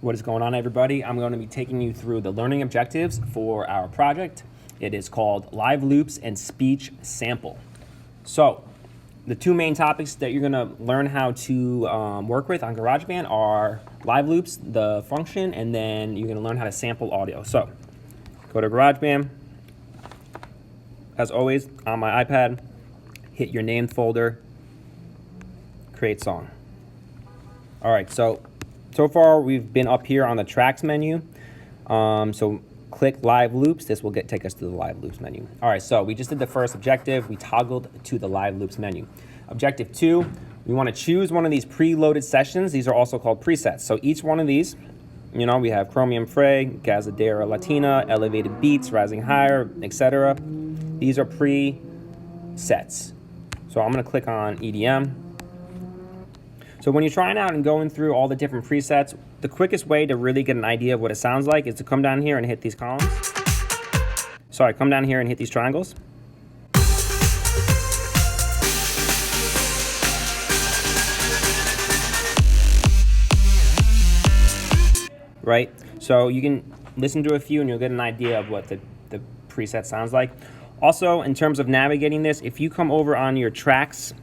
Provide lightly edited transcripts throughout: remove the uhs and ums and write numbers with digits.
What is going on, everybody? I'm going to be taking you through the learning objectives for our project. It is called Live Loops and Speech Sample. So the two main topics that you're going to learn how to work with on GarageBand are live loops, the function, and then you're going to learn how to sample audio. So go to GarageBand. As always, on my iPad, hit your named folder, create song. All right, so far we've been up here on the tracks menu. So click live loops. This will take us to the live loops menu. All right, so we just did the first objective. We toggled to the live loops menu. Objective 2, we want to choose one of these preloaded sessions. These are also called presets. So each one of these, we have Chromium Frag, Gazadera Latina, Elevated Beats, Rising Higher, etc. These are presets. So I'm going to click on EDM. So when you're trying out and going through all the different presets, the quickest way to really get an idea of what it sounds like is to come down here and hit these columns. Sorry, come down here and hit these triangles. Right? So you can listen to a few and you'll get an idea of what the preset sounds like. Also, in terms of navigating this, if you come over on your tracks,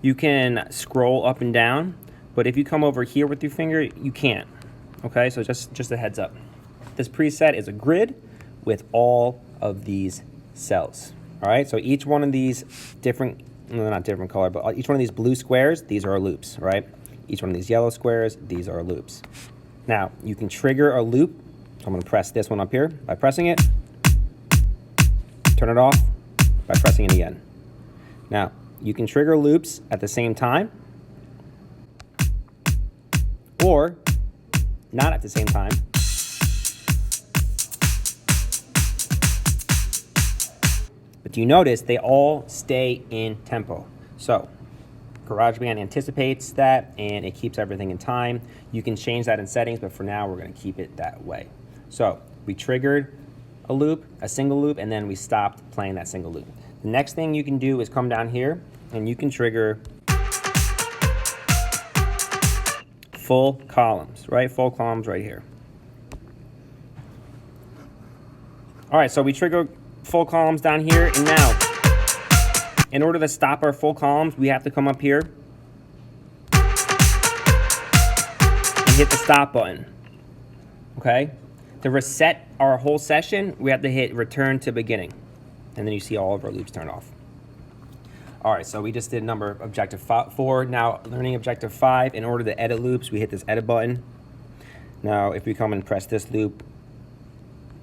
you can scroll up and down, but if you come over here with your finger, you can't. Okay, so just a heads up. This preset is a grid with all of these cells. All right, so each one of these not different color, but each one of these blue squares, these are loops, right? Each one of these yellow squares, these are loops. Now, you can trigger a loop. So I'm gonna press this one up here by pressing it, turn it off by pressing it again. Now, you can trigger loops at the same time or not at the same time. But do you notice they all stay in tempo? So GarageBand anticipates that and it keeps everything in time. You can change that in settings, but for now we're going to keep it that way. So we triggered a loop, a single loop, and then we stopped playing that single loop. The next thing you can do is come down here and you can trigger full columns, right? Full columns right here. All right, so we trigger full columns down here, and now, in order to stop our full columns, we have to come up here and hit the stop button, okay? To reset our whole session, we have to hit return to beginning, and then you see all of our loops turn off. All right, so we just did objective 4. Now, learning objective 5, in order to edit loops, we hit this edit button. Now, if we come and press this loop,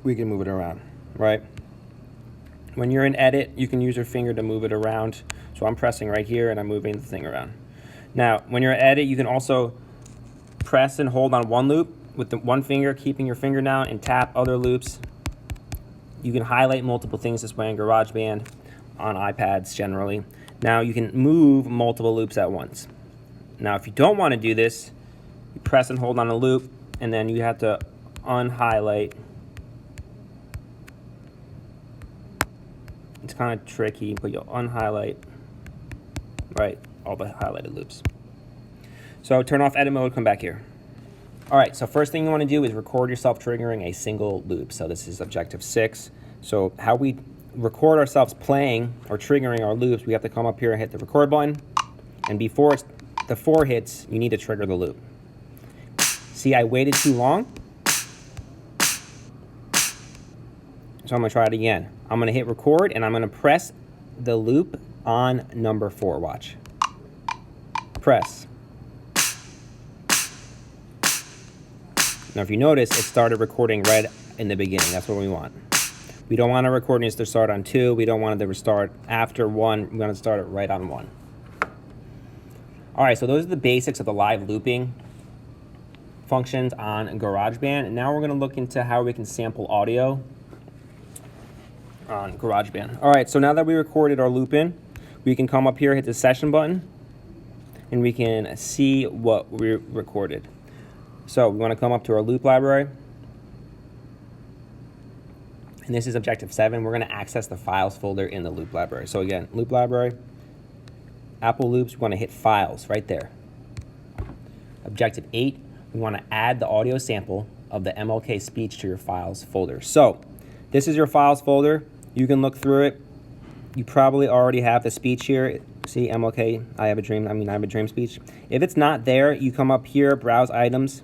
we can move it around, right? When you're in edit, you can use your finger to move it around. So I'm pressing right here and I'm moving the thing around. Now, when you're in edit, you can also press and hold on one loop with the one finger, keeping your finger down, and tap other loops. You can highlight multiple things this way in GarageBand, on iPads generally. Now you can move multiple loops at once. Now if you don't want to do this, you press and hold on a loop, and then you have to unhighlight. It's kind of tricky, but you'll unhighlight, right, all the highlighted loops. So turn off edit mode, come back here. All right, so first thing you want to do is record yourself triggering a single loop. So this is objective 6. So how we record ourselves playing or triggering our loops, we have to come up here and hit the record button. And before the 4 hits, you need to trigger the loop. See, I waited too long. So I'm gonna try it again. I'm gonna hit record and I'm gonna press the loop on number 4, watch. Press. Now if you notice, it started recording right in the beginning. That's what we want. We don't want our recordings to start on 2. We don't want it to start after 1. We're going to start it right on 1. All right, so those are the basics of the live looping functions on GarageBand. And now we're going to look into how we can sample audio on GarageBand. All right, so now that we recorded our loop in, we can come up here, hit the session button, and we can see what we recorded. So we want to come up to our loop library. And this is objective 7. We're going to access the files folder in the loop library. So again, loop library, Apple loops, we want to hit files right there. Objective 8, we want to add the audio sample of the MLK speech to your files folder. So this is your files folder. You can look through it. You probably already have the speech here. See, MLK, I have a dream speech. If it's not there, you come up here, browse items,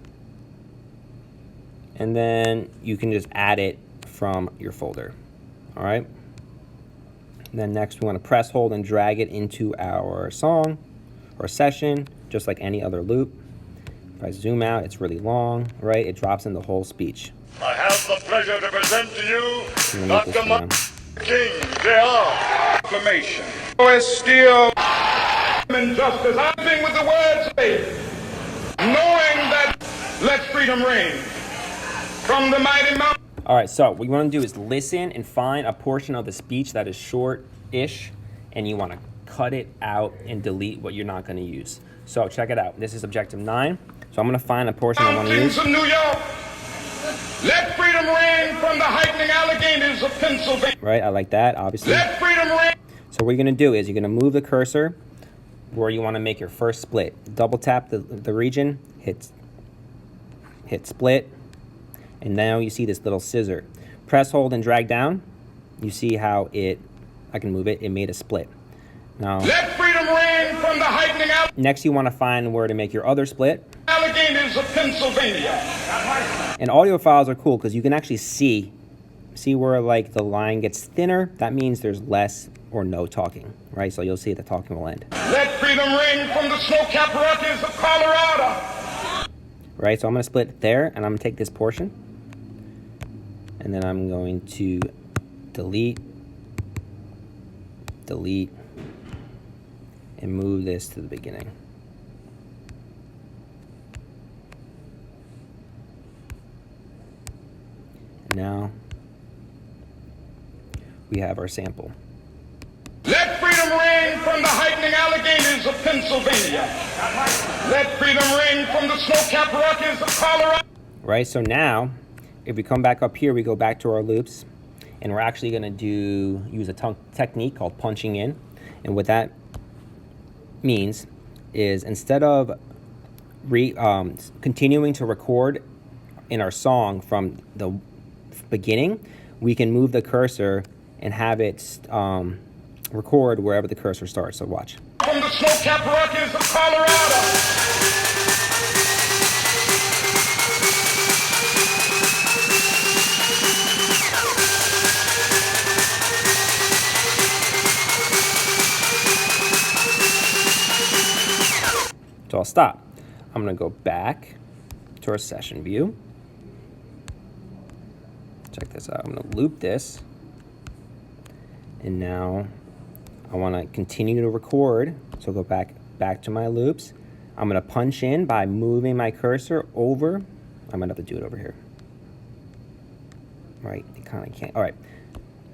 and then you can just add it from your folder. All right. And then next, we want to press, hold, and drag it into our song or session, just like any other loop. If I zoom out, it's really long, right? It drops in the whole speech. I have the pleasure to present to you Dr. Martin King, Jr. Proclamation. Still injustice. I sing with the words faith, knowing that let freedom reign from the mighty mountain. All right, so what you want to do is listen and find a portion of the speech that is short-ish, and you want to cut it out and delete what you're not going to use. So check it out. This is objective 9. So I'm going to find a portion I want to use. Of New York, let freedom reign from the heightening Alleghenies of Pennsylvania. Right, I like that, obviously. Let freedom reign. So what you're going to do is you're going to move the cursor where you want to make your first split. Double tap the region, hit split, and now you see this little scissor. Press, hold, and drag down. You see how I can move it, it made a split. Now, let freedom reign from the heightening next you want to find where to make your other split. Alleghenies of Pennsylvania. And audio files are cool because you can actually see where like the line gets thinner. That means there's less or no talking, right? So you'll see the talking will end. Let freedom reign from the snow-capped Rockies of Colorado. Right, so I'm going to split it there, and I'm going to take this portion, and then I'm going to delete, and move this to the beginning. And now we have our sample. Let freedom reign from the heightening Alleghenies of Pennsylvania. Let freedom reign from the snow-capped Rockies of Colorado. Right, so now, if we come back up here, we go back to our loops, and we're actually going to use a technique called punching in. And what that means is instead of continuing to record in our song from the beginning, we can move the cursor and have it record wherever the cursor starts. So watch. From the snow-capped Rockies of Colorado. So I'll stop. I'm going to go back to our session view. Check this out. I'm going to loop this. And now I want to continue to record. So go back to my loops. I'm going to punch in by moving my cursor over. I'm going to have to do it over here. Right, it kind of can't. All right,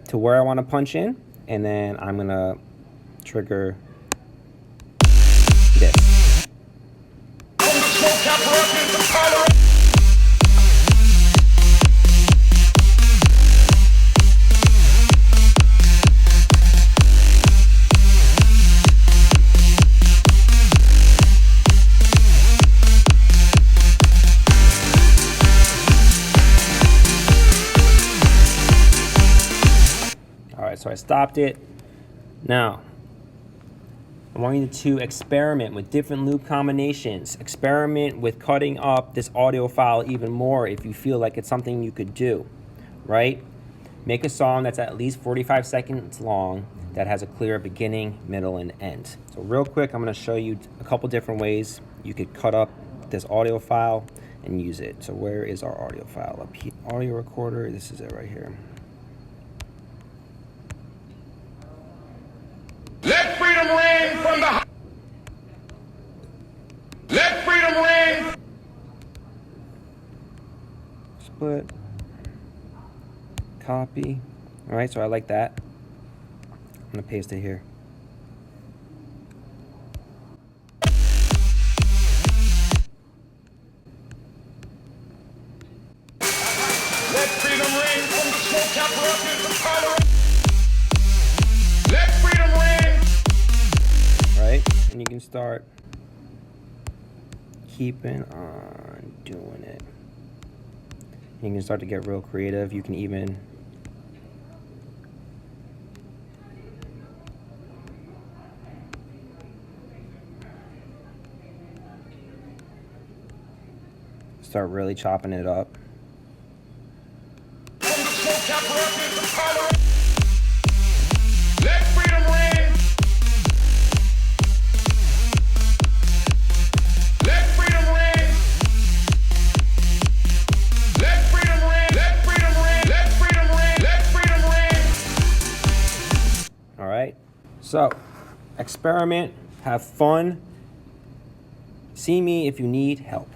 to where I want to punch in. And then I'm going to trigger this. So I stopped it. Now, I want you to experiment with different loop combinations. Experiment with cutting up this audio file even more if you feel like it's something you could do, right? Make a song that's at least 45 seconds long that has a clear beginning, middle, and end. So real quick, I'm gonna show you a couple different ways you could cut up this audio file and use it. So where is our audio file? Up here, audio recorder, this is it right here. Let freedom reign from the... Let freedom reign. Split. Copy. All right, so I like that. I'm gonna paste it here. Let freedom reign from the snow-capped Rockies of Colorado. Let freedom reign. Right, and you can start keeping on on doing it. You can start to get real creative. You can even start really chopping it up. From the smoke apparatus of power, let freedom ring. Let freedom ring. Let freedom ring. Let freedom ring. Let freedom ring. Let freedom ring. All right. So, experiment, have fun. See me if you need help.